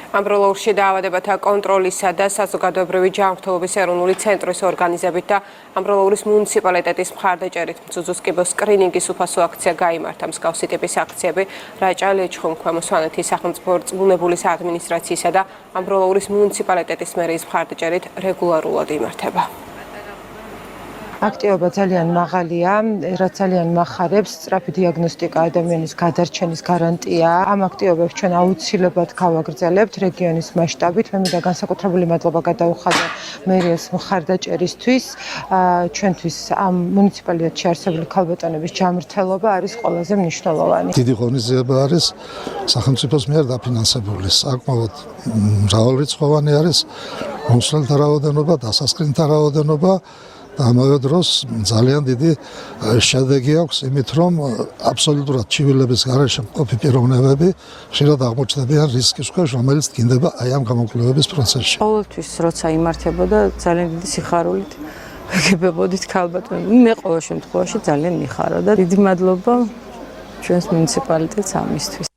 ამბროლაურში დაავადებათა კონტროლისა და საზოგადოებრივი ჯანმრთელობის ეროვნული ცენტრის ორგანიზებით და ამბროლაურის მუნიციპალიტეტის მხარდაჭერით მზუზუსკიბოს სკრინინგის უფასო აქცია გაიმართა. მსგავსი ტიპის აქციები რაჭა, ლეჩხუმ, ქვემო სვანეთის სახელმწიფო რწმუნებულის ადმინისტრაციისა და ამბროლაურის მუნიციპალიტეტის მერიის მხარდაჭერით რეგულარულად იმართება. აქტივობა ძალიან მაღალია, რაც ძალიან მახარებს სწრაფი დიაგნოსტიკა ადამიანის გადარჩენის გარანტია. ამ აქტივობებს ჩვენ აუცილებლად გავაგრძელებთ რეგიონის მასშტაბით. მე მინდა განსაკუთრებული მადლობა გადაუხადო მერიას მხარდაჭერისთვის. ჩვენთვის ამ მუნიციპალიტეტში არსებული ქალბატონების ჯანმრთელობა არის ყველაზე მნიშვნელოვანი. დიდი ღონისძიება არის სახელმწიფოს მიერ დაფინანსებული. საკმაოდ მრავალრიცხოვანი არის მოსვლელთა რაოდენობა, დასასკრინთა რაოდენობა. ამავე დროს ძალიან დიდი შედეგი აქვს იმით, რომ აბსოლუტურად ჩივილების გარეშე მყოფი პიროვნებები ხშირად აღმოჩნდებიან რისკის ქვეშ, რომელიც დგინდება აი ამ გამოკვლევების პროცესში. ყოველთვის როცა იმართებოდა ძალიან დიდი სიხარულით ვეგებებოდით ქალბატონები. მე ყოველ შემთხვევაში ძალიან მიხარო და დიდი მადლობა ჩვენს მუნიციპალიტეტს ამისთვის.